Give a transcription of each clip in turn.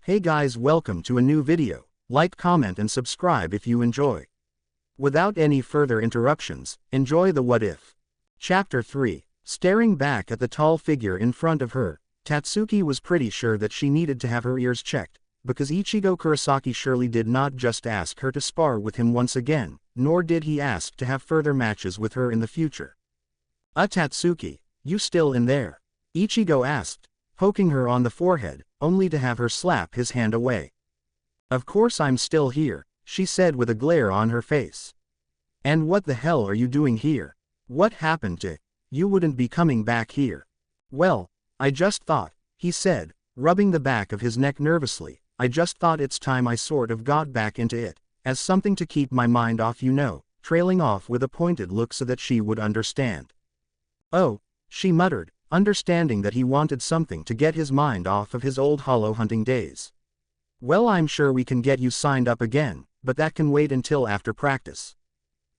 Hey guys, welcome to a new video. Like, comment and subscribe if you enjoy. Without any further interruptions, enjoy the what if. Chapter 3. Staring back at the tall figure in front of her, Tatsuki was pretty sure that she needed to have her ears checked, because Ichigo Kurosaki surely did not just ask her to spar with him once again, nor did he ask to have further matches with her in the future. Tatsuki, you still in there? Ichigo asked, poking her on the forehead, only to have her slap his hand away. Of course I'm still here, she said with a glare on her face. And what the hell are you doing here? What happened to you? Wouldn't be coming back here. Well, I just thought, he said, rubbing the back of his neck nervously, I just thought it's time I sort of got back into it, as something to keep my mind off, trailing off with a pointed look so that she would understand. Oh, she muttered, understanding that he wanted something to get his mind off of his old hollow hunting days. Well, I'm sure we can get you signed up again, but that can wait until after practice.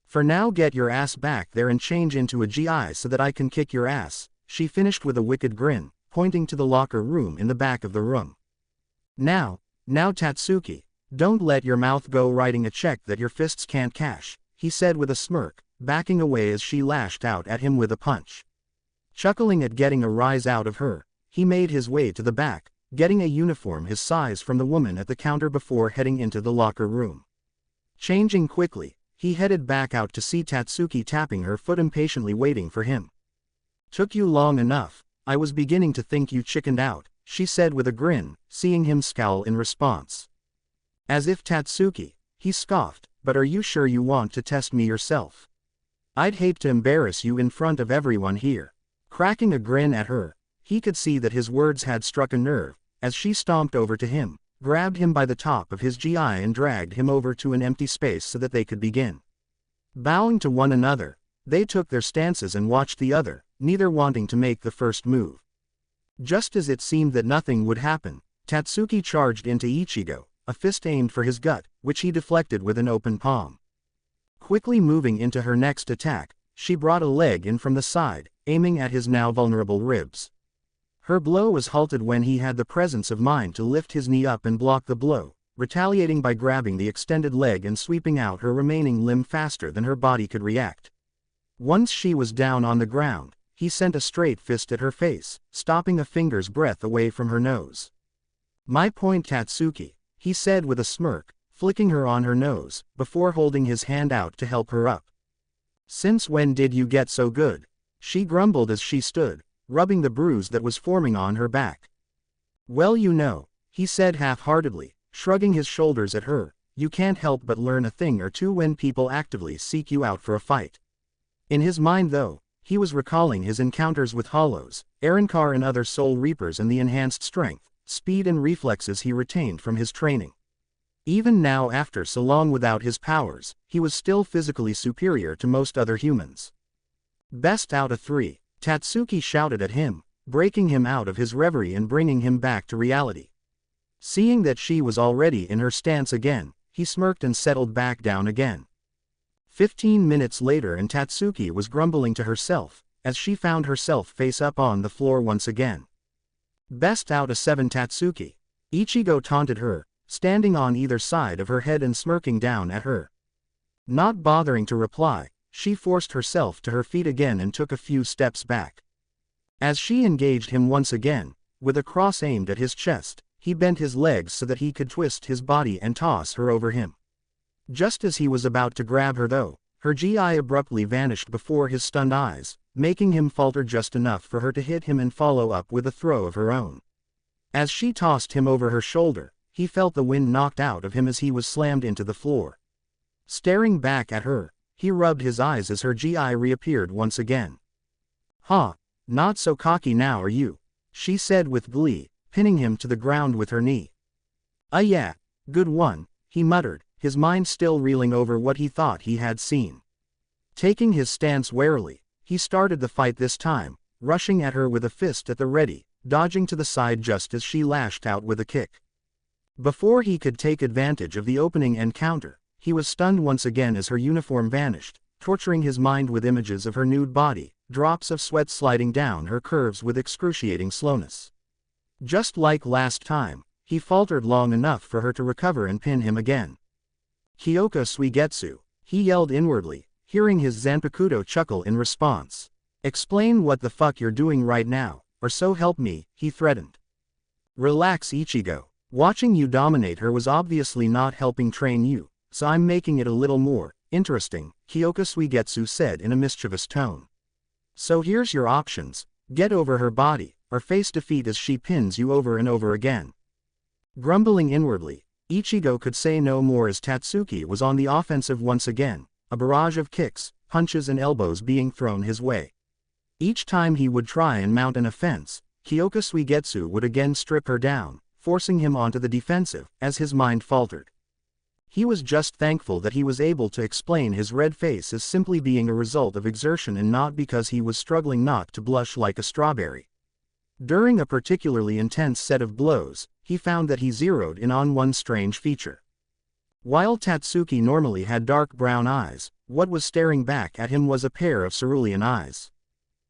For now, get your ass back there and change into a GI so that I can kick your ass, she finished with a wicked grin, pointing to the locker room in the back of the room. Now Tatsuki, don't let your mouth go writing a check that your fists can't cash, he said with a smirk, backing away as she lashed out at him with a punch. Chuckling at getting a rise out of her, he made his way to the back, getting a uniform his size from the woman at the counter before heading into the locker room. Changing quickly, he headed back out to see Tatsuki tapping her foot impatiently waiting for him. Took you long enough, I was beginning to think you chickened out, she said with a grin, seeing him scowl in response. As if Tatsuki, he scoffed, but are you sure you want to test me yourself? I'd hate to embarrass you in front of everyone here. Cracking a grin at her, he could see that his words had struck a nerve, as she stomped over to him, grabbed him by the top of his GI and dragged him over to an empty space so that they could begin. Bowing to one another, they took their stances and watched the other, neither wanting to make the first move. Just as it seemed that nothing would happen, Tatsuki charged into Ichigo, a fist aimed for his gut, which he deflected with an open palm. Quickly moving into her next attack, she brought a leg in from the side, aiming at his now vulnerable ribs. Her blow was halted when he had the presence of mind to lift his knee up and block the blow, retaliating by grabbing the extended leg and sweeping out her remaining limb faster than her body could react. Once she was down on the ground, he sent a straight fist at her face, stopping a finger's breadth away from her nose. My point, Tatsuki, he said with a smirk, flicking her on her nose, before holding his hand out to help her up. Since when did you get so good? She grumbled as she stood, rubbing the bruise that was forming on her back. Well, he said half-heartedly, shrugging his shoulders at her, you can't help but learn a thing or two when people actively seek you out for a fight. In his mind though, he was recalling his encounters with hollows, Arrancar and other soul reapers and the enhanced strength, speed and reflexes he retained from his training. Even now, after so long without his powers, he was still physically superior to most other humans. Best out of 3, Tatsuki shouted at him, breaking him out of his reverie and bringing him back to reality. Seeing that she was already in her stance again, he smirked and settled back down again. 15 minutes later and Tatsuki was grumbling to herself, as she found herself face up on the floor once again. Best out of 7, Tatsuki, Ichigo taunted her, standing on either side of her head and smirking down at her. Not bothering to reply, she forced herself to her feet again and took a few steps back. As she engaged him once again, with a cross aimed at his chest, he bent his legs so that he could twist his body and toss her over him. Just as he was about to grab her though, her GI abruptly vanished before his stunned eyes, making him falter just enough for her to hit him and follow up with a throw of her own. As she tossed him over her shoulder, he felt the wind knocked out of him as he was slammed into the floor. Staring back at her, he rubbed his eyes as her GI reappeared once again. Not so cocky now, are you? She said with glee, pinning him to the ground with her knee. Yeah, good one, he muttered, his mind still reeling over what he thought he had seen. Taking his stance warily, he started the fight this time, rushing at her with a fist at the ready, dodging to the side just as she lashed out with a kick. Before he could take advantage of the opening and counter, he was stunned once again as her uniform vanished, torturing his mind with images of her nude body, drops of sweat sliding down her curves with excruciating slowness. Just like last time, he faltered long enough for her to recover and pin him again. "Kyoka Suigetsu," he yelled inwardly, hearing his Zanpakuto chuckle in response. "Explain what the fuck you're doing right now, or so help me," he threatened. "Relax, Ichigo. Watching you dominate her was obviously not helping train you, so I'm making it a little more interesting," Kyoka Suigetsu said in a mischievous tone. "So here's your options: get over her body, or face defeat as she pins you over and over again." Grumbling inwardly, Ichigo could say no more as Tatsuki was on the offensive once again, a barrage of kicks, punches and elbows being thrown his way. Each time he would try and mount an offense, Kyoka Suigetsu would again strip her down, forcing him onto the defensive, as his mind faltered. He was just thankful that he was able to explain his red face as simply being a result of exertion and not because he was struggling not to blush like a strawberry. During a particularly intense set of blows, he found that he zeroed in on one strange feature. While Tatsuki normally had dark brown eyes, what was staring back at him was a pair of cerulean eyes.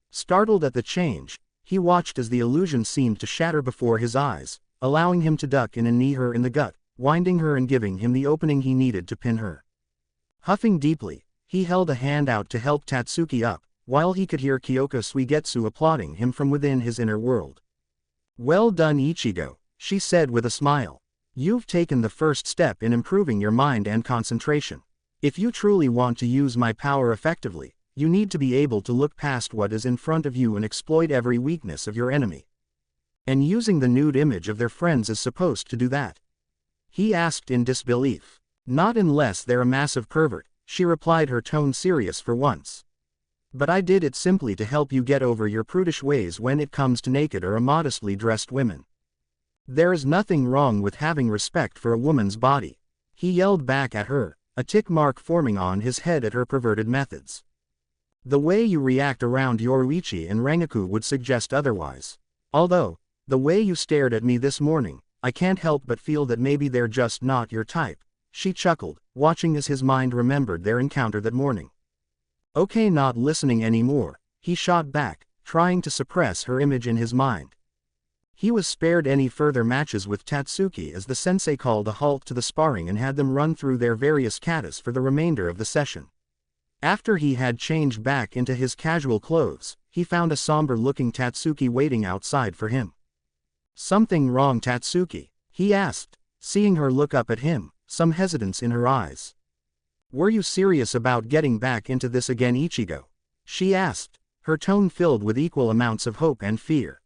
Startled at the change, he watched as the illusion seemed to shatter before his eyes, allowing him to duck in and knee her in the gut, winding her and giving him the opening he needed to pin her. Huffing deeply, he held a hand out to help Tatsuki up, while he could hear Kyoka Suigetsu applauding him from within his inner world. "Well done, Ichigo," she said with a smile. "You've taken the first step in improving your mind and concentration. If you truly want to use my power effectively, you need to be able to look past what is in front of you and exploit every weakness of your enemy. And using the nude image of their friends is supposed to do that?" he asked in disbelief. "Not unless they're a massive pervert," she replied, her tone serious for once. "But I did it simply to help you get over your prudish ways when it comes to naked or immodestly dressed women. There is nothing wrong with having respect for a woman's body," he yelled back at her, a tick mark forming on his head at her perverted methods. "The way you react around Yoruichi and Rangaku would suggest otherwise. Although, the way you stared at me this morning, I can't help but feel that maybe they're just not your type," she chuckled, watching as his mind remembered their encounter that morning. Okay, not listening anymore, he shot back, trying to suppress her image in his mind. He was spared any further matches with Tatsuki as the sensei called a halt to the sparring and had them run through their various katas for the remainder of the session. After he had changed back into his casual clothes, he found a somber-looking Tatsuki waiting outside for him. "Something wrong, Tatsuki?" he asked, seeing her look up at him, some hesitance in her eyes. "Were you serious about getting back into this again, Ichigo?" she asked, her tone filled with equal amounts of hope and fear.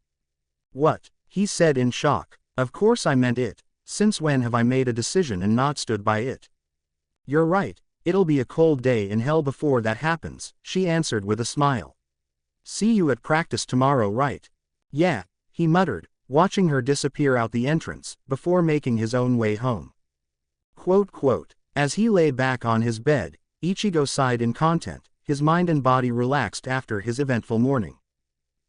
"What?" he said in shock. "Of course I meant it. Since when have I made a decision and not stood by it?" "You're right, it'll be a cold day in hell before that happens," she answered with a smile. "See you at practice tomorrow, right?" "Yeah," he muttered, watching her disappear out the entrance, before making his own way home. As he lay back on his bed, Ichigo sighed in content, his mind and body relaxed after his eventful morning.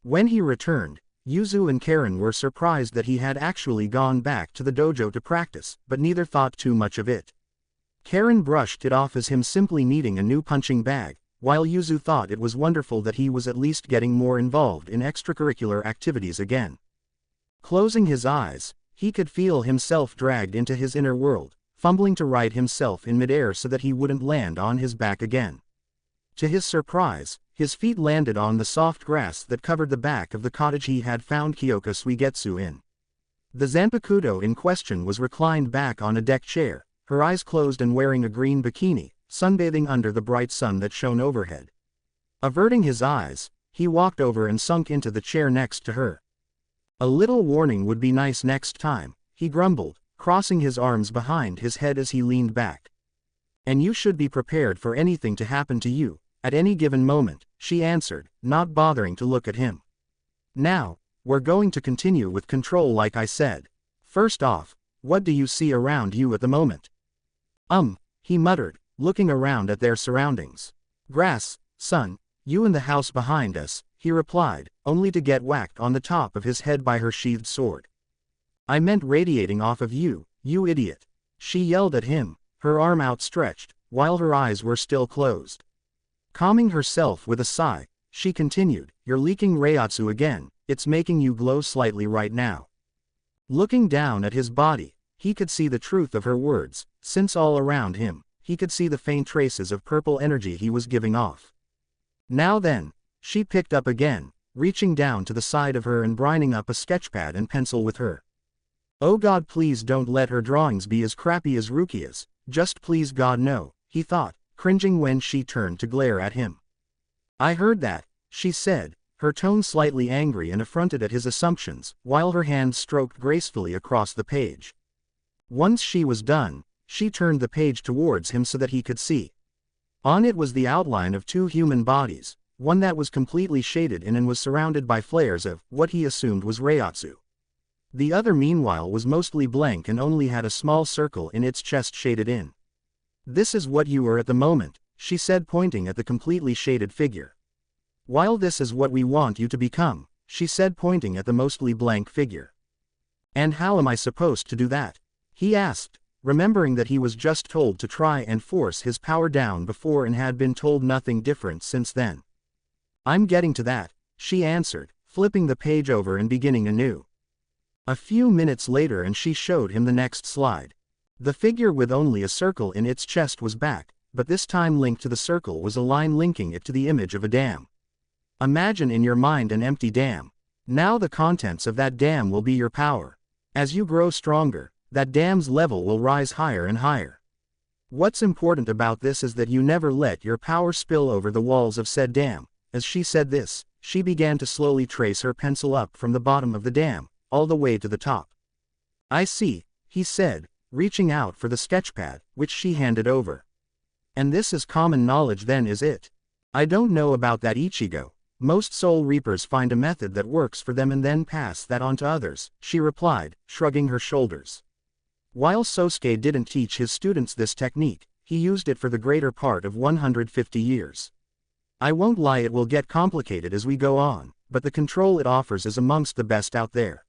When he returned, Yuzu and Karen were surprised that he had actually gone back to the dojo to practice, but neither thought too much of it. Karen brushed it off as him simply needing a new punching bag, while Yuzu thought it was wonderful that he was at least getting more involved in extracurricular activities again. Closing his eyes, he could feel himself dragged into his inner world, fumbling to right himself in midair so that he wouldn't land on his back again. To his surprise, his feet landed on the soft grass that covered the back of the cottage he had found Kyoka Suigetsu in. The Zanpakuto in question was reclined back on a deck chair, her eyes closed and wearing a green bikini, sunbathing under the bright sun that shone overhead. Averting his eyes, he walked over and sunk into the chair next to her. "A little warning would be nice next time," he grumbled, crossing his arms behind his head as he leaned back. "And you should be prepared for anything to happen to you, at any given moment," she answered, not bothering to look at him. "Now, we're going to continue with control like I said. First off, what do you see around you at the moment?" He muttered, looking around at their surroundings. "Grass, sun, you and the house behind us," he replied, only to get whacked on the top of his head by her sheathed sword. "I meant radiating off of you, you idiot," she yelled at him, her arm outstretched, while her eyes were still closed. Calming herself with a sigh, she continued, "You're leaking reiatsu again, it's making you glow slightly right now." Looking down at his body, he could see the truth of her words, since all around him, he could see the faint traces of purple energy he was giving off. Now then, she picked up again, reaching down to the side of her and brining up a sketchpad and pencil with her. Oh God, please don't let her drawings be as crappy as Rukia's, just please God no, he thought, cringing when she turned to glare at him. I heard that, she said, her tone slightly angry and affronted at his assumptions, while her hand stroked gracefully across the page. Once she was done, she turned the page towards him so that he could see. On it was the outline of two human bodies, one that was completely shaded in and was surrounded by flares of what he assumed was reiatsu. The other meanwhile was mostly blank and only had a small circle in its chest shaded in. This is what you are at the moment, she said, pointing at the completely shaded figure. While this is what we want you to become, she said, pointing at the mostly blank figure. And how am I supposed to do that? He asked, remembering that he was just told to try and force his power down before and had been told nothing different since then. I'm getting to that, she answered, flipping the page over and beginning anew. A few minutes later and she showed him the next slide. The figure with only a circle in its chest was back, but this time linked to the circle was a line linking it to the image of a dam. Imagine in your mind an empty dam. Now the contents of that dam will be your power. As you grow stronger, that dam's level will rise higher and higher. What's important about this is that you never let your power spill over the walls of said dam. As she said this, she began to slowly trace her pencil up from the bottom of the dam, all the way to the top. I see, he said, reaching out for the sketchpad, which she handed over. And this is common knowledge then, is it? I don't know about that, Ichigo. Most soul reapers find a method that works for them and then pass that on to others, she replied, shrugging her shoulders. While Sosuke didn't teach his students this technique, he used it for the greater part of 150 years. I won't lie, it will get complicated as we go on, but the control it offers is amongst the best out there.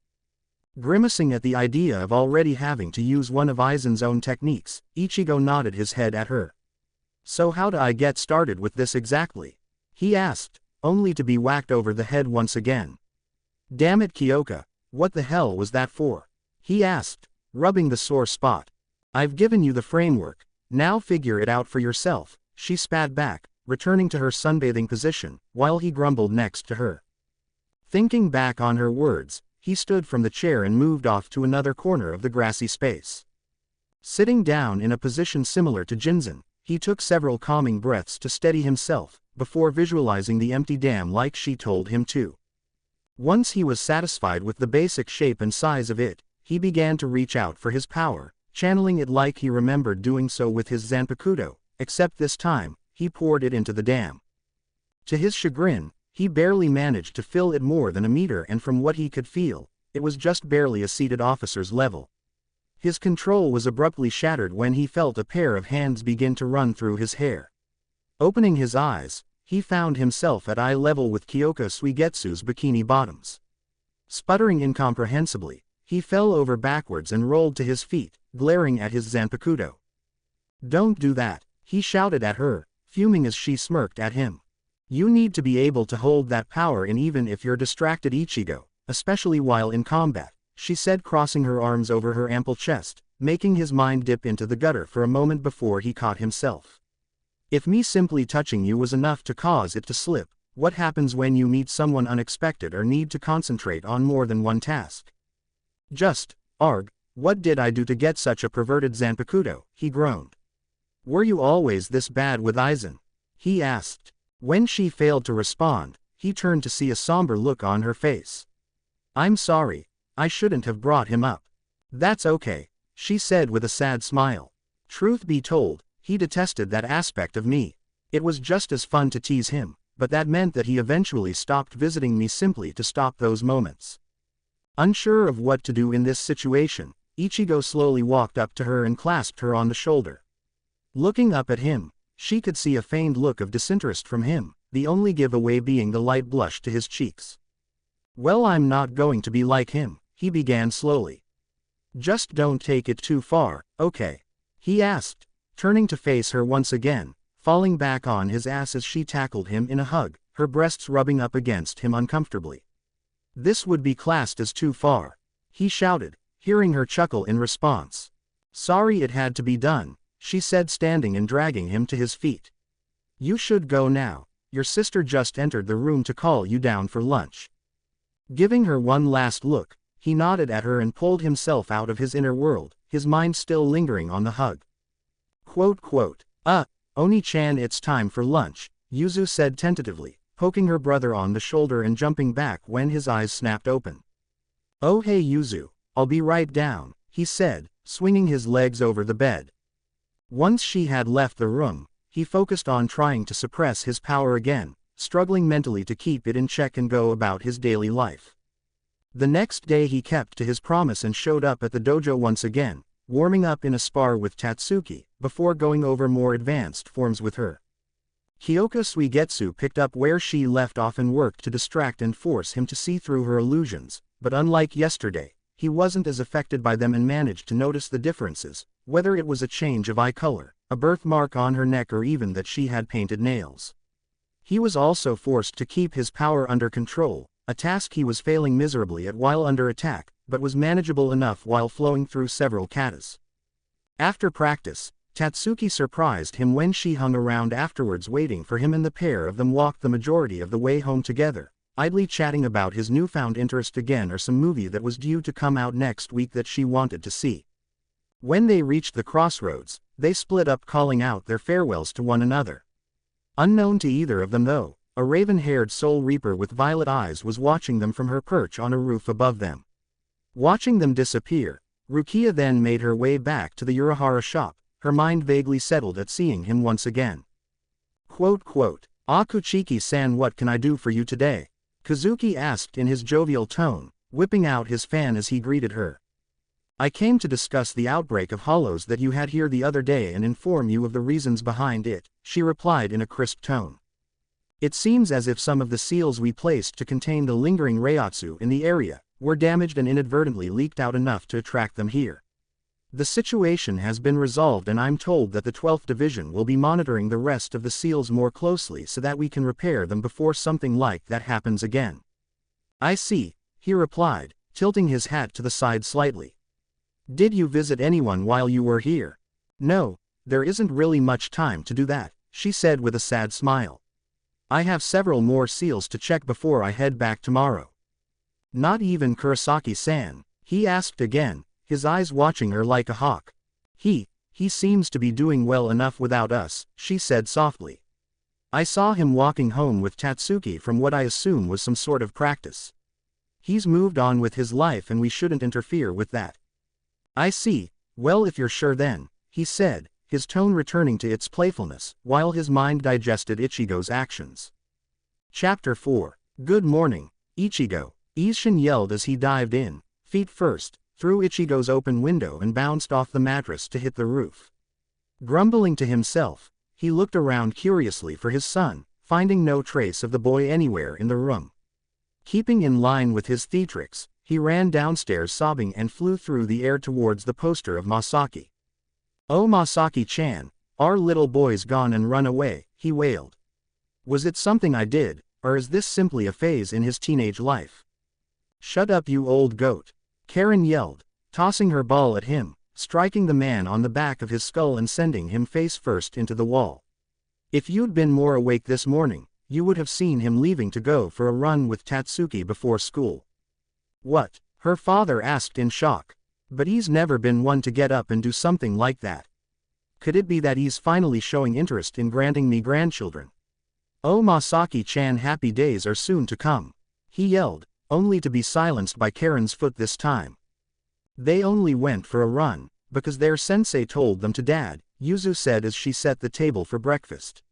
Grimacing at the idea of already having to use one of Aizen's own techniques, Ichigo nodded his head at her. So how do I get started with this exactly? He asked, only to be whacked over the head once again. Damn it, Kyoka, what the hell was that for? He asked, rubbing the sore spot. I've given you the framework, now figure it out for yourself, she spat back, returning to her sunbathing position, while he grumbled next to her. Thinking back on her words, he stood from the chair and moved off to another corner of the grassy space. Sitting down in a position similar to Jinzen, he took several calming breaths to steady himself, before visualizing the empty dam like she told him to. Once he was satisfied with the basic shape and size of it, he began to reach out for his power, channeling it like he remembered doing so with his Zanpakuto, except this time, he poured it into the dam. To his chagrin, he barely managed to fill it more than a meter, and from what he could feel, it was just barely a seated officer's level. His control was abruptly shattered when he felt a pair of hands begin to run through his hair. Opening his eyes, he found himself at eye level with Kyoka Suigetsu's bikini bottoms. Sputtering incomprehensibly, he fell over backwards and rolled to his feet, glaring at his Zanpakuto. Don't do that, he shouted at her, fuming as she smirked at him. You need to be able to hold that power in even if you're distracted, Ichigo, especially while in combat, she said, crossing her arms over her ample chest, making his mind dip into the gutter for a moment before he caught himself. If me simply touching you was enough to cause it to slip, what happens when you meet someone unexpected or need to concentrate on more than one task? Just, arg, what did I do to get such a perverted Zanpakuto, he groaned. Were you always this bad with Aizen? He asked. When she failed to respond, he turned to see a somber look on her face. I'm sorry, I shouldn't have brought him up. That's okay, she said with a sad smile. Truth be told, he detested that aspect of me. It was just as fun to tease him, but that meant that he eventually stopped visiting me simply to stop those moments. Unsure of what to do in this situation, Ichigo slowly walked up to her and clasped her on the shoulder. Looking up at him, she could see a feigned look of disinterest from him, the only giveaway being the light blush to his cheeks. Well, I'm not going to be like him, he began slowly. Just don't take it too far, okay? He asked, turning to face her once again, falling back on his ass as she tackled him in a hug, her breasts rubbing up against him uncomfortably. This would be classed as too far, he shouted, hearing her chuckle in response. "Sorry it had to be done," she said, standing and dragging him to his feet. "You should go now. Your sister just entered the room to call you down for lunch." Giving her one last look, he nodded at her and pulled himself out of his inner world, his mind still lingering on the hug. Oni-chan, it's time for lunch," Yuzu said tentatively, poking her brother on the shoulder and jumping back when his eyes snapped open. "Oh hey Yuzu, I'll be right down," he said, swinging his legs over the bed. Once she had left the room, he focused on trying to suppress his power again, struggling mentally to keep it in check and go about his daily life. The next day he kept to his promise and showed up at the dojo once again, warming up in a spar with Tatsuki, before going over more advanced forms with her. Kyoka Suigetsu picked up where she left off and worked to distract and force him to see through her illusions, but unlike yesterday, he wasn't as affected by them and managed to notice the differences, whether it was a change of eye color, a birthmark on her neck, or even that she had painted nails. He was also forced to keep his power under control, a task he was failing miserably at while under attack, but was manageable enough while flowing through several katas. After practice, Tatsuki surprised him when she hung around afterwards waiting for him, and the pair of them walked the majority of the way home together, idly chatting about his newfound interest again or some movie that was due to come out next week that she wanted to see. When they reached the crossroads, they split up, calling out their farewells to one another. Unknown to either of them though, a raven-haired soul reaper with violet eyes was watching them from her perch on a roof above them. Watching them disappear, Rukia then made her way back to the Urahara shop, her mind vaguely settled at seeing him once again. "Akuchiki-san, what can I do for you today?" Kazuki asked in his jovial tone, whipping out his fan as he greeted her. "I came to discuss the outbreak of hollows that you had here the other day and inform you of the reasons behind it," she replied in a crisp tone. "It seems as if some of the seals we placed to contain the lingering reiatsu in the area were damaged and inadvertently leaked out enough to attract them here. The situation has been resolved and I'm told that the 12th Division will be monitoring the rest of the seals more closely so that we can repair them before something like that happens again." "I see," he replied, tilting his hat to the side slightly. "Did you visit anyone while you were here?" "No, there isn't really much time to do that," she said with a sad smile. "I have several more seals to check before I head back tomorrow." "Not even Kurosaki-san?" he asked again, his eyes watching her like a hawk. He seems to be doing well enough without us," she said softly. "I saw him walking home with Tatsuki from what I assume was some sort of practice. He's moved on with his life and we shouldn't interfere with that." "I see, well if you're sure then," he said, his tone returning to its playfulness, while his mind digested Ichigo's actions. Chapter 4. Good morning, Ichigo, Isshin yelled as he dived in, feet first, through Ichigo's open window and bounced off the mattress to hit the roof. Grumbling to himself, he looked around curiously for his son, finding no trace of the boy anywhere in the room. Keeping in line with his theatrics, he ran downstairs sobbing and flew through the air towards the poster of Masaki. "Oh Masaki-chan, our little boy's gone and run away," he wailed. "Was it something I did, or is this simply a phase in his teenage life?" "Shut up you old goat," Karen yelled, tossing her ball at him, striking the man on the back of his skull and sending him face first into the wall. "If you'd been more awake this morning, you would have seen him leaving to go for a run with Tatsuki before school." "What?" her father asked in shock. "But he's never been one to get up and do something like that. Could it be that he's finally showing interest in granting me grandchildren?" "Oh Masaki-chan, happy days are soon to come," he yelled, only to be silenced by Karen's foot this time. "They only went for a run, because their sensei told them to, Dad," Yuzu said as she set the table for breakfast.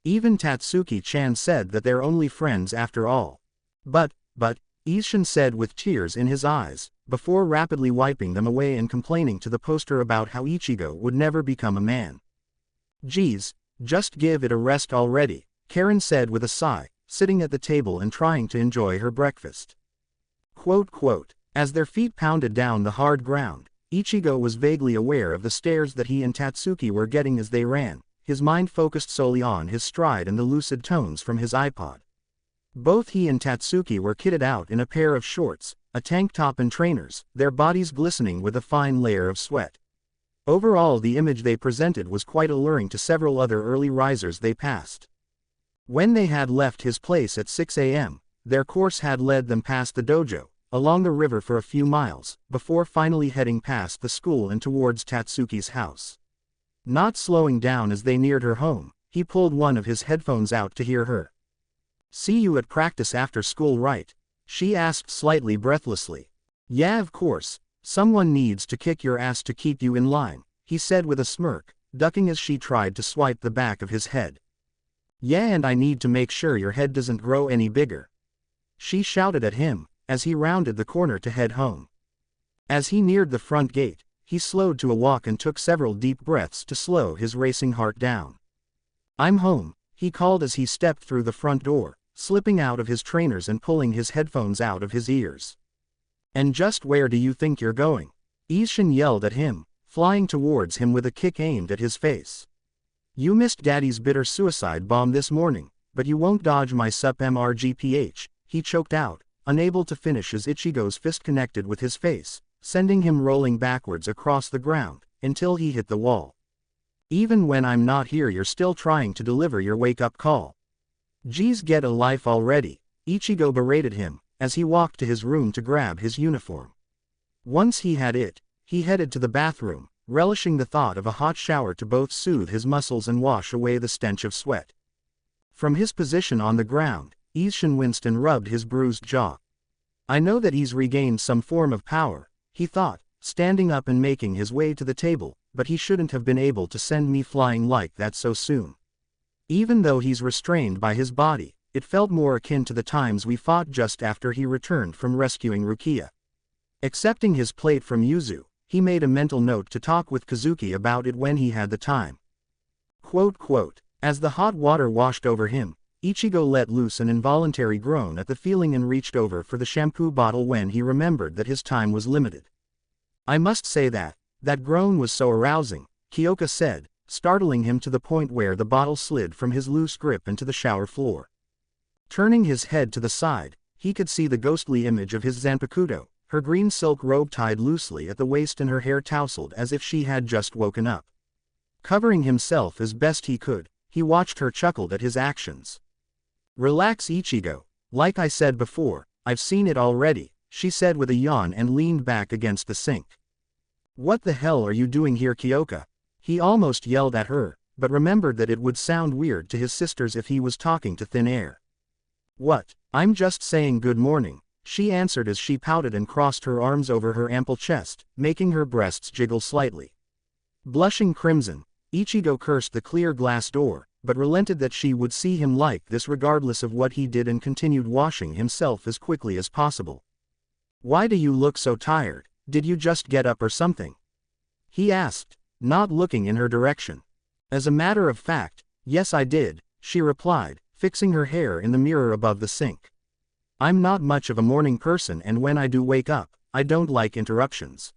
"Even Tatsuki-chan said that they're only friends after all." But, Isshin said with tears in his eyes, before rapidly wiping them away and complaining to the poster about how Ichigo would never become a man. "Geez, just give it a rest already," Karen said with a sigh, sitting at the table and trying to enjoy her breakfast. As their feet pounded down the hard ground, Ichigo was vaguely aware of the stares that he and Tatsuki were getting as they ran, his mind focused solely on his stride and the lucid tones from his iPod. Both he and Tatsuki were kitted out in a pair of shorts, a tank top and trainers, their bodies glistening with a fine layer of sweat. Overall, the image they presented was quite alluring to several other early risers they passed. When they had left his place at 6 a.m., their course had led them past the dojo, along the river for a few miles, before finally heading past the school and towards Tatsuki's house. Not slowing down as they neared her home, he pulled one of his headphones out to hear her. "See you at practice after school, right?" she asked slightly breathlessly. "Yeah, of course. Someone needs to kick your ass to keep you in line," he said with a smirk, ducking as she tried to swipe the back of his head. "Yeah, and I need to make sure your head doesn't grow any bigger," she shouted at him, as he rounded the corner to head home. As he neared the front gate, he slowed to a walk and took several deep breaths to slow his racing heart down. "I'm home," he called as he stepped through the front door, slipping out of his trainers and pulling his headphones out of his ears. "And just where do you think you're going?" Isshin yelled at him, flying towards him with a kick aimed at his face. "You missed Daddy's bitter suicide bomb this morning, but you won't dodge my sup MRGPH, he choked out, unable to finish as Ichigo's fist connected with his face, sending him rolling backwards across the ground, until he hit the wall. "Even when I'm not here you're still trying to deliver your wake-up call. Geez, get a life already," Ichigo berated him, as he walked to his room to grab his uniform. Once he had it, he headed to the bathroom, relishing the thought of a hot shower to both soothe his muscles and wash away the stench of sweat. From his position on the ground, Isshin winced and rubbed his bruised jaw. "I know that he's regained some form of power," he thought, standing up and making his way to the table, "but he shouldn't have been able to send me flying like that so soon. Even though he's restrained by his body, it felt more akin to the times we fought just after he returned from rescuing Rukia." Accepting his plate from Yuzu, he made a mental note to talk with Kazuki about it when he had the time. As the hot water washed over him, Ichigo let loose an involuntary groan at the feeling and reached over for the shampoo bottle when he remembered that his time was limited. "I must say that groan was so arousing," Kyoka said, startling him to the point where the bottle slid from his loose grip into the shower floor. Turning his head to the side, he could see the ghostly image of his Zanpakuto, her green silk robe tied loosely at the waist and her hair tousled as if she had just woken up. Covering himself as best he could, he watched her chuckled at his actions. "Relax, Ichigo, like I said before, I've seen it already," she said with a yawn and leaned back against the sink. "What the hell are you doing here, Kyoka?" He almost yelled at her, but remembered that it would sound weird to his sisters if he was talking to thin air. "What? I'm just saying good morning," she answered as she pouted and crossed her arms over her ample chest, making her breasts jiggle slightly. Blushing crimson, Ichigo cursed the clear glass door, but relented that she would see him like this regardless of what he did and continued washing himself as quickly as possible. "Why do you look so tired? Did you just get up or something?" he asked, not looking in her direction. "As a matter of fact, yes I did," she replied, fixing her hair in the mirror above the sink. "I'm not much of a morning person and when I do wake up, I don't like interruptions.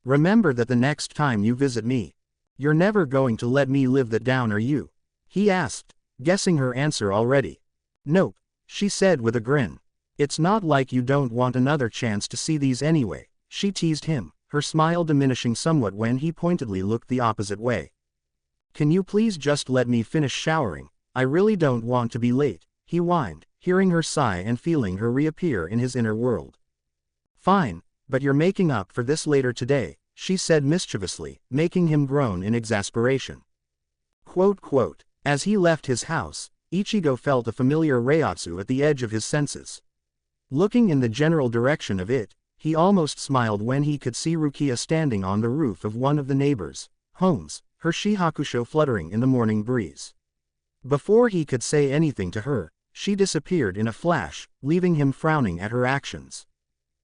Remember that the next time you visit me. You're never going to let me live that down, are you?" he asked, guessing her answer already. "Nope," she said with a grin. "It's not like you don't want another chance to see these anyway," she teased him, her smile diminishing somewhat when he pointedly looked the opposite way. "Can you please just let me finish showering? I really don't want to be late," he whined, hearing her sigh and feeling her reappear in his inner world. "Fine, but you're making up for this later today," she said mischievously, making him groan in exasperation. As he left his house, Ichigo felt a familiar reiatsu at the edge of his senses. Looking in the general direction of it, he almost smiled when he could see Rukia standing on the roof of one of the neighbors' homes, her shihakusho fluttering in the morning breeze. Before he could say anything to her, she disappeared in a flash, leaving him frowning at her actions.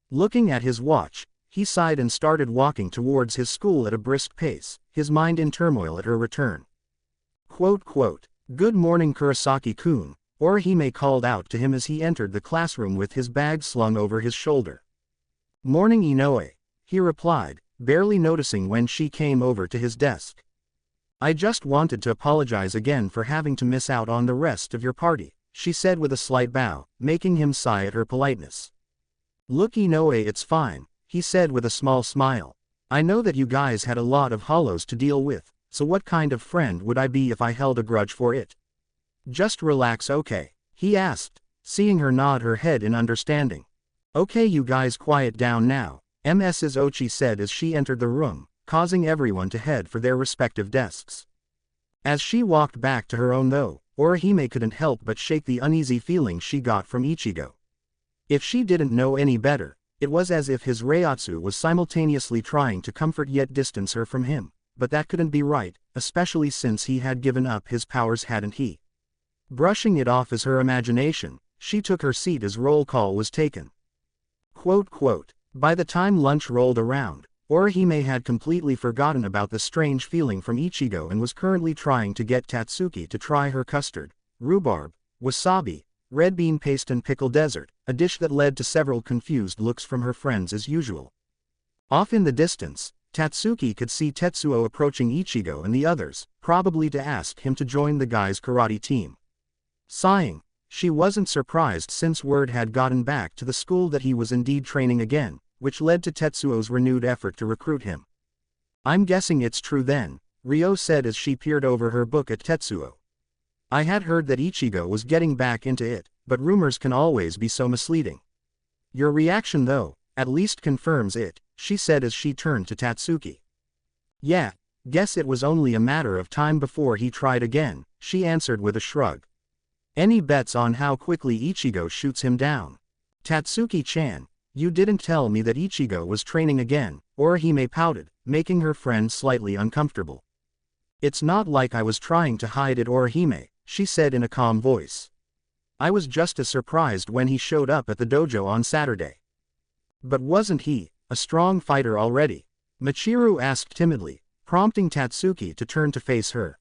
Looking at his watch, he sighed and started walking towards his school at a brisk pace, his mind in turmoil at her return. "Good morning, Kurosaki-kun," Orihime called out to him as he entered the classroom with his bag slung over his shoulder. "Morning, Inoue," he replied, barely noticing when she came over to his desk. "I just wanted to apologize again for having to miss out on the rest of your party," she said with a slight bow, making him sigh at her politeness. Look Inoue, it's fine, he said with a small smile. I know that you guys had a lot of hollows to deal with, so what kind of friend would I be if I held a grudge for it? Just relax, okay? He asked, seeing her nod her head in understanding. Okay, you guys quiet down now, Mrs. Ochi said as she entered the room, causing everyone to head for their respective desks. As she walked back to her own though, Orihime couldn't help but shake the uneasy feeling she got from Ichigo. If she didn't know any better, it was as if his reiatsu was simultaneously trying to comfort yet distance her from him, but that couldn't be right, especially since he had given up his powers, hadn't he? Brushing it off as her imagination, she took her seat as roll call was taken. By the time lunch rolled around, Orihime had completely forgotten about the strange feeling from Ichigo and was currently trying to get Tatsuki to try her custard, rhubarb, wasabi, red bean paste and pickle dessert, a dish that led to several confused looks from her friends as usual. Off in the distance, Tatsuki could see Tetsuo approaching Ichigo and the others, probably to ask him to join the guy's karate team. Sighing, she wasn't surprised since word had gotten back to the school that he was indeed training again, which led to Tetsuo's renewed effort to recruit him. I'm guessing it's true then, Ryo said as she peered over her book at Tetsuo. I had heard that Ichigo was getting back into it, but rumors can always be so misleading. Your reaction though, at least confirms it, she said as she turned to Tatsuki. Yeah, guess it was only a matter of time before he tried again, she answered with a shrug. Any bets on how quickly Ichigo shoots him down? Tatsuki-chan, you didn't tell me that Ichigo was training again, Orihime pouted, making her friend slightly uncomfortable. It's not like I was trying to hide it, Orihime, she said in a calm voice. I was just as surprised when he showed up at the dojo on Saturday. But wasn't he a strong fighter already? Michiru asked timidly, prompting Tatsuki to turn to face her.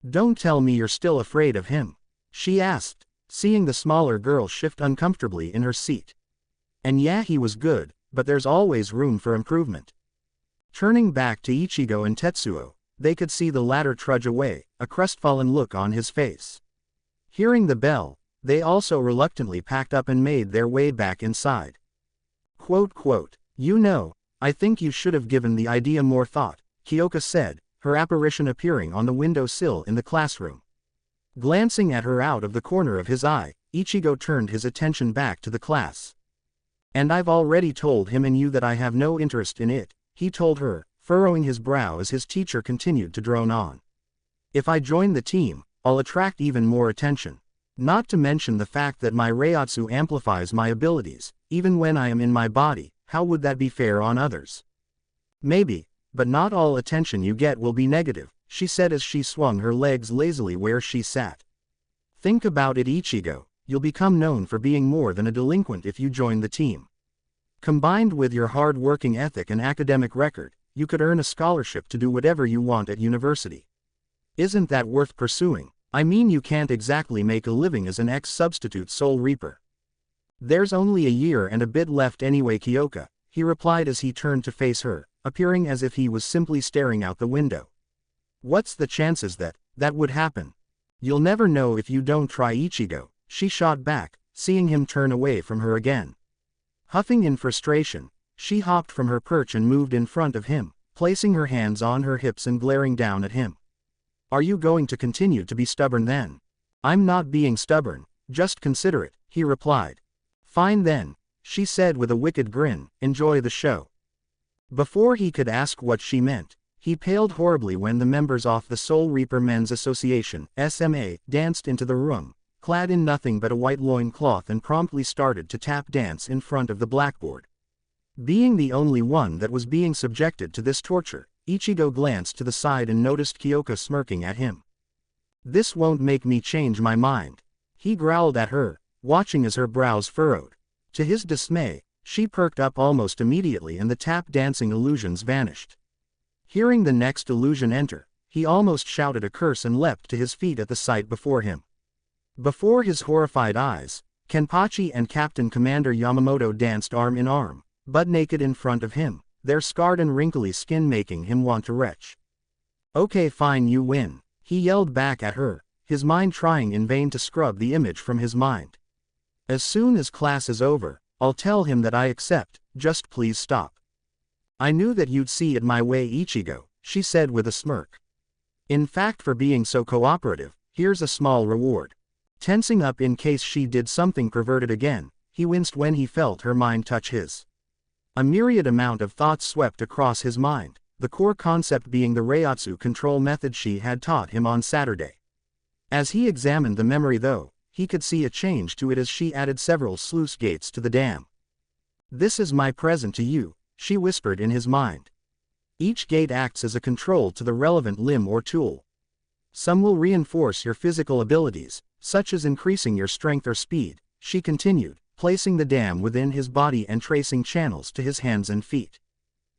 Don't tell me you're still afraid of him, she asked, seeing the smaller girl shift uncomfortably in her seat. And yeah, he was good, but there's always room for improvement. Turning back to Ichigo and Tetsuo, they could see the latter trudge away, a crestfallen look on his face. Hearing the bell, they also reluctantly packed up and made their way back inside. You know, I think you should have given the idea more thought, Kyoka said, her apparition appearing on the windowsill in the classroom. Glancing at her out of the corner of his eye, Ichigo turned his attention back to the class. And I've already told him and you that I have no interest in it, he told her, furrowing his brow as his teacher continued to drone on. If I join the team, I'll attract even more attention. Not to mention the fact that my reiatsu amplifies my abilities, even when I am in my body. How would that be fair on others? Maybe, but not all attention you get will be negative, she said as she swung her legs lazily where she sat. Think about it, Ichigo, you'll become known for being more than a delinquent if you join the team. Combined with your hard-working ethic and academic record, you could earn a scholarship to do whatever you want at university. Isn't that worth pursuing? I mean, you can't exactly make a living as an ex-substitute soul reaper. There's only a year and a bit left anyway, Kyoka, he replied as he turned to face her, appearing as if he was simply staring out the window. What's the chances that would happen? You'll never know if you don't try, Ichigo, she shot back, seeing him turn away from her again. Huffing in frustration, she hopped from her perch and moved in front of him, placing her hands on her hips and glaring down at him. Are you going to continue to be stubborn then? I'm not being stubborn, just considerate, he replied. Fine then, she said with a wicked grin, enjoy the show. Before he could ask what she meant, he paled horribly when the members of the Soul Reaper Men's Association, SMA, danced into the room, clad in nothing but a white loincloth, and promptly started to tap dance in front of the blackboard. Being the only one that was being subjected to this torture, Ichigo glanced to the side and noticed Kyoka smirking at him. This won't make me change my mind, he growled at her, watching as her brows furrowed. To his dismay, she perked up almost immediately and the tap dancing illusions vanished. Hearing the next illusion enter, he almost shouted a curse and leapt to his feet at the sight before him. Before his horrified eyes, Kenpachi and Captain Commander Yamamoto danced arm in arm, butt naked in front of him, their scarred and wrinkly skin making him want to retch. Okay, fine, you win, he yelled back at her, his mind trying in vain to scrub the image from his mind. As soon as class is over, I'll tell him that I accept, just please stop. I knew that you'd see it my way, Ichigo, she said with a smirk. In fact, for being so cooperative, here's a small reward. Tensing up in case she did something perverted again, he winced when he felt her mind touch his. A myriad amount of thoughts swept across his mind, the core concept being the reiatsu control method she had taught him on Saturday. As he examined the memory though, he could see a change to it as she added several sluice gates to the dam. This is my present to you, she whispered in his mind. Each gate acts as a control to the relevant limb or tool. Some will reinforce your physical abilities, such as increasing your strength or speed, she continued, placing the dam within his body and tracing channels to his hands and feet.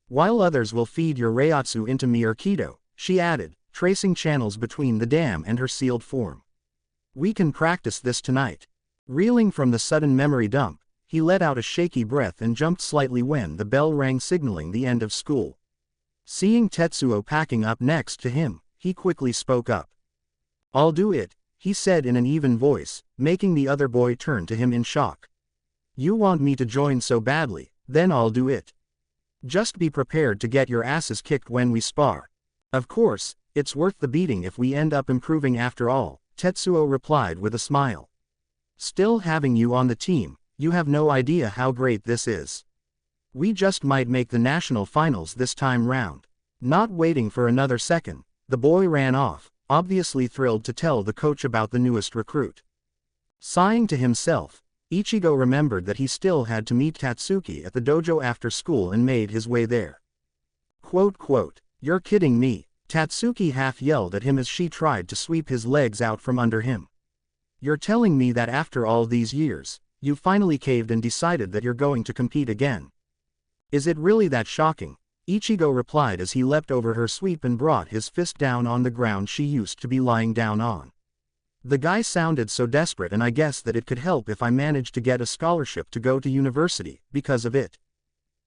While others will feed your reiatsu into me or Kido, she added, tracing channels between the dam and her sealed form. We can practice this tonight. Reeling from the sudden memory dump, he let out a shaky breath and jumped slightly when the bell rang signaling the end of school. Seeing Tetsuo packing up next to him, he quickly spoke up. I'll do it, he said in an even voice, making the other boy turn to him in shock. You want me to join so badly, then I'll do it. Just be prepared to get your asses kicked when we spar. Of course, it's worth the beating if we end up improving after all, Tetsuo replied with a smile. Still, having you on the team, you have no idea how great this is. We just might make the national finals this time round. Not waiting for another second, the boy ran off, obviously thrilled to tell the coach about the newest recruit. Sighing to himself, Ichigo remembered that he still had to meet Tatsuki at the dojo after school and made his way there. Quote, you're kidding me, Tatsuki half yelled at him as she tried to sweep his legs out from under him. You're telling me that after all these years, you finally caved and decided that you're going to compete again? Is it really that shocking? Ichigo replied as he leapt over her sweep and brought his fist down on the ground she used to be lying down on. The guy sounded so desperate, and I guess that it could help if I managed to get a scholarship to go to university because of it.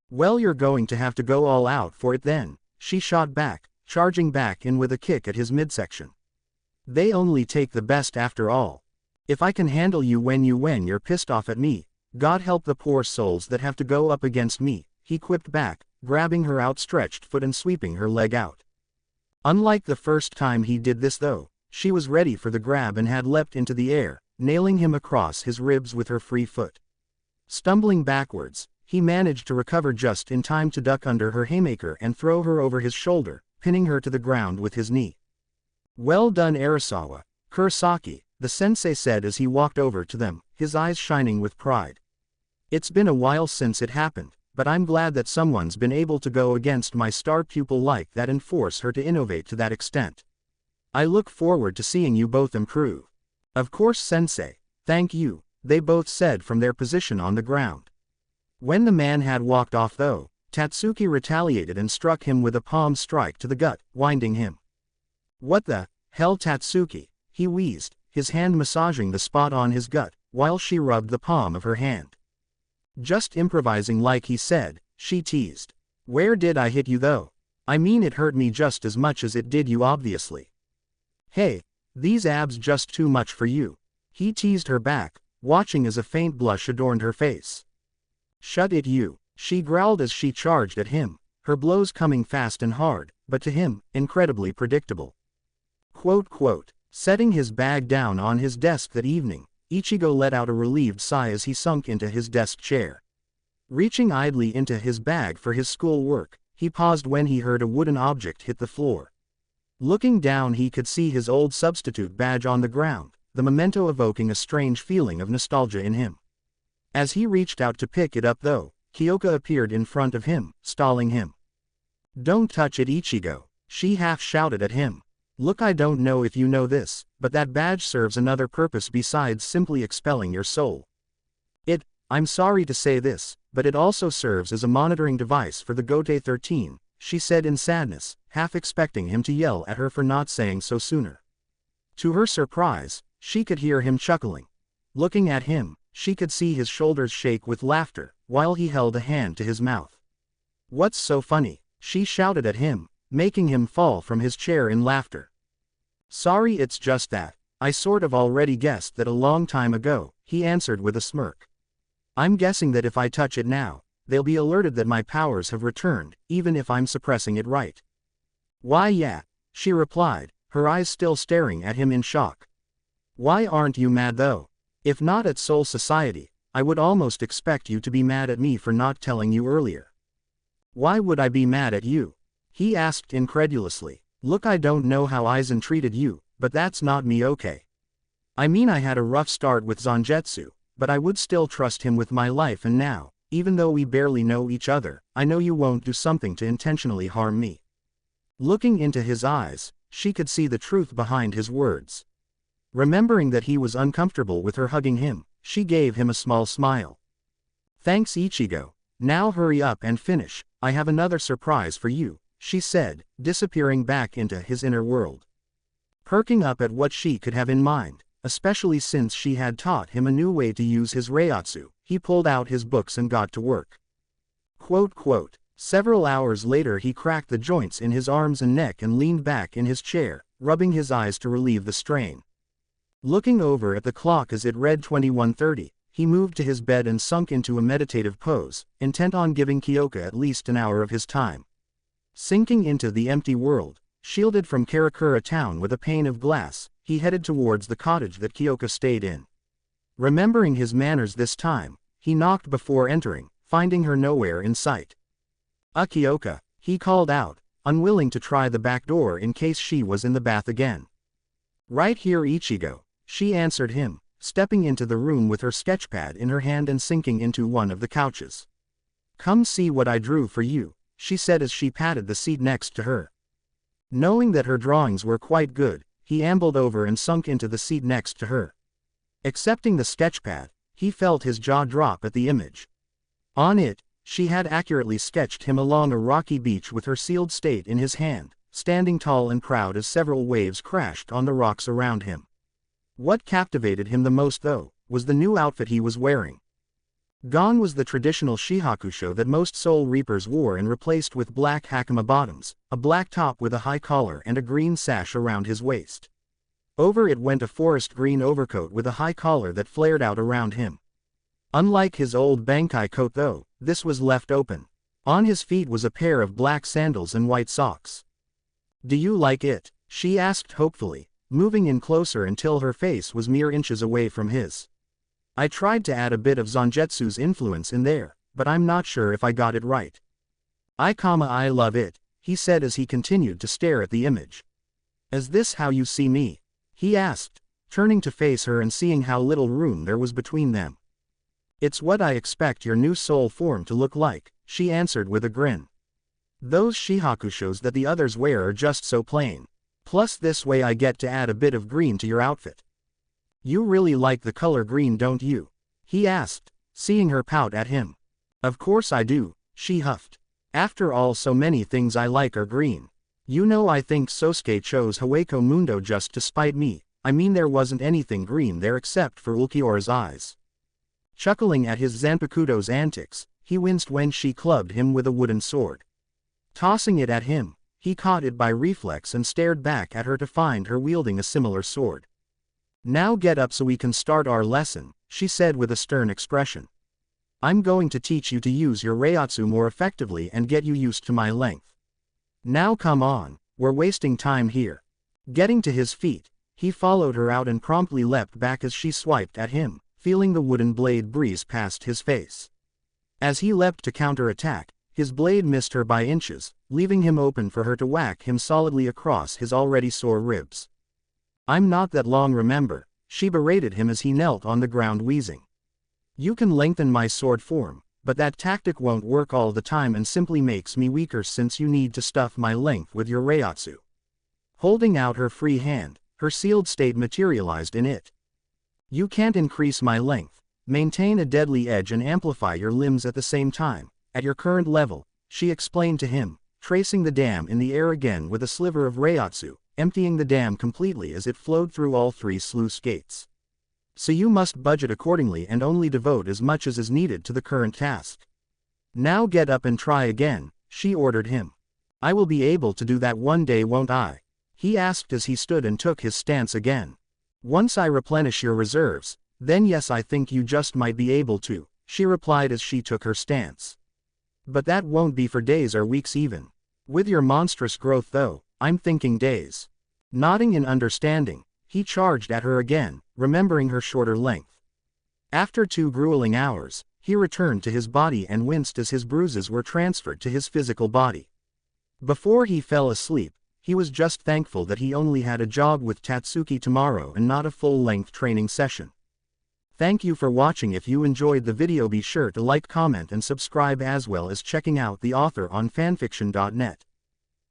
Well, you're going to have to go all out for it then, she shot back, charging back in with a kick at his midsection. They only take the best after all. If I can handle you when you're pissed off at me, God help the poor souls that have to go up against me, he quipped back, grabbing her outstretched foot and sweeping her leg out. Unlike the first time he did this though, she was ready for the grab and had leapt into the air, nailing him across his ribs with her free foot. Stumbling backwards, he managed to recover just in time to duck under her haymaker and throw her over his shoulder, pinning her to the ground with his knee. Well done, Arasawa, Kurosaki, the sensei said as he walked over to them, his eyes shining with pride. It's been a while since it happened, but I'm glad that someone's been able to go against my star pupil like that and force her to innovate to that extent. I look forward to seeing you both improve. Of course, sensei, thank you, they both said from their position on the ground. When the man had walked off though, Tatsuki retaliated and struck him with a palm strike to the gut, winding him. What the hell, Tatsuki, he wheezed, his hand massaging the spot on his gut, while she rubbed the palm of her hand. Just improvising like he said, she teased. Where did I hit you though? I mean, it hurt me just as much as it did you, obviously. Hey, these abs just too much for you, he teased her back, watching as a faint blush adorned her face. Shut it, you, she growled as she charged at him, her blows coming fast and hard, but to him, incredibly predictable. Setting his bag down on his desk that evening, Ichigo let out a relieved sigh as he sunk into his desk chair. Reaching idly into his bag for his school work, he paused when he heard a wooden object hit the floor. Looking down, he could see his old substitute badge on the ground, the memento evoking a strange feeling of nostalgia in him. As he reached out to pick it up though, Kyoka appeared in front of him, stalling him. Don't touch it, Ichigo, she half shouted at him. Look, I don't know if you know this, but that badge serves another purpose besides simply expelling your soul. I'm sorry to say this, but it also serves as a monitoring device for the Gote 13, she said in sadness, half expecting him to yell at her for not saying so sooner. To her surprise, she could hear him chuckling. Looking at him, she could see his shoulders shake with laughter, while he held a hand to his mouth. What's so funny? She shouted at him, making him fall from his chair in laughter. Sorry, it's just that, I sort of already guessed that a long time ago, he answered with a smirk. I'm guessing that if I touch it now, they'll be alerted that my powers have returned, even if I'm suppressing it right. Why yeah, she replied, her eyes still staring at him in shock. Why aren't you mad though? If not at Soul Society, I would almost expect you to be mad at me for not telling you earlier. Why would I be mad at you? He asked incredulously. Look, I don't know how Aizen treated you, but that's not me, okay? I mean, I had a rough start with Zangetsu, but I would still trust him with my life, and now, even though we barely know each other, I know you won't do something to intentionally harm me. Looking into his eyes, she could see the truth behind his words. Remembering that he was uncomfortable with her hugging him, she gave him a small smile. Thanks, Ichigo. Now hurry up and finish, I have another surprise for you, she said, disappearing back into his inner world. Perking up at what she could have in mind, especially since she had taught him a new way to use his reiatsu, he pulled out his books and got to work. Quote. Several hours later he cracked the joints in his arms and neck and leaned back in his chair, rubbing his eyes to relieve the strain. Looking over at the clock as it read 21:30, he moved to his bed and sunk into a meditative pose, intent on giving Kyoka at least an hour of his time. Sinking into the empty world, shielded from Karakura town with a pane of glass, he headed towards the cottage that Kyoka stayed in. Remembering his manners this time, he knocked before entering, finding her nowhere in sight. Kyoka, he called out, unwilling to try the back door in case she was in the bath again. Right here, Ichigo, she answered him, stepping into the room with her sketchpad in her hand and sinking into one of the couches. Come see what I drew for you, she said as she patted the seat next to her. Knowing that her drawings were quite good, he ambled over and sunk into the seat next to her. Accepting the sketchpad, he felt his jaw drop at the image. On it, she had accurately sketched him along a rocky beach with her sealed state in his hand, standing tall and proud as several waves crashed on the rocks around him. What captivated him the most though, was the new outfit he was wearing. Gone was the traditional shihakusho that most soul reapers wore and replaced with black hakama bottoms, a black top with a high collar and a green sash around his waist. Over it went a forest green overcoat with a high collar that flared out around him. Unlike his old Bankai coat though, this was left open. On his feet was a pair of black sandals and white socks. Do you like it? She asked hopefully, moving in closer until her face was mere inches away from his. I tried to add a bit of Zangetsu's influence in there, but I'm not sure if I got it right. I love it, he said as he continued to stare at the image. Is this how you see me? He asked, turning to face her and seeing how little room there was between them. It's what I expect your new soul form to look like, she answered with a grin. Those shihakushos that the others wear are just so plain. Plus this way I get to add a bit of green to your outfit. You really like the color green, don't you? He asked, seeing her pout at him. Of course I do, she huffed. After all, so many things I like are green. You know, I think Sosuke chose Hueco Mundo just to spite me. I mean, there wasn't anything green there except for Ulquiorra's eyes. Chuckling at his Zanpakuto's antics, he winced when she clubbed him with a wooden sword. Tossing it at him, he caught it by reflex and stared back at her to find her wielding a similar sword. Now get up so we can start our lesson, she said with a stern expression. I'm going to teach you to use your reiatsu more effectively and get you used to my length. Now come on, we're wasting time here. Getting to his feet, he followed her out and promptly leapt back as she swiped at him, feeling the wooden blade breeze past his face. As he leapt to counterattack, his blade missed her by inches, leaving him open for her to whack him solidly across his already sore ribs. I'm not that long, remember, she berated him as he knelt on the ground wheezing. You can lengthen my sword form, but that tactic won't work all the time and simply makes me weaker since you need to stuff my length with your reiatsu. Holding out her free hand, her sealed state materialized in it. You can't increase my length, maintain a deadly edge and amplify your limbs at the same time, at your current level, she explained to him, tracing the dam in the air again with a sliver of reiatsu, emptying the dam completely as it flowed through all three sluice gates. So you must budget accordingly and only devote as much as is needed to the current task. Now get up and try again, she ordered him. I will be able to do that one day, won't I? He asked as he stood and took his stance again. Once I replenish your reserves, then yes, I think you just might be able to, she replied as she took her stance. But that won't be for days or weeks even. With your monstrous growth though, I'm thinking days. Nodding in understanding, he charged at her again, remembering her shorter length. After 2 grueling hours, he returned to his body and winced as his bruises were transferred to his physical body. Before he fell asleep, he was just thankful that he only had a jog with Tatsuki tomorrow and not a full-length training session. Thank you for watching. If you enjoyed the video, be sure to like, comment and subscribe, as well as checking out the author on fanfiction.net.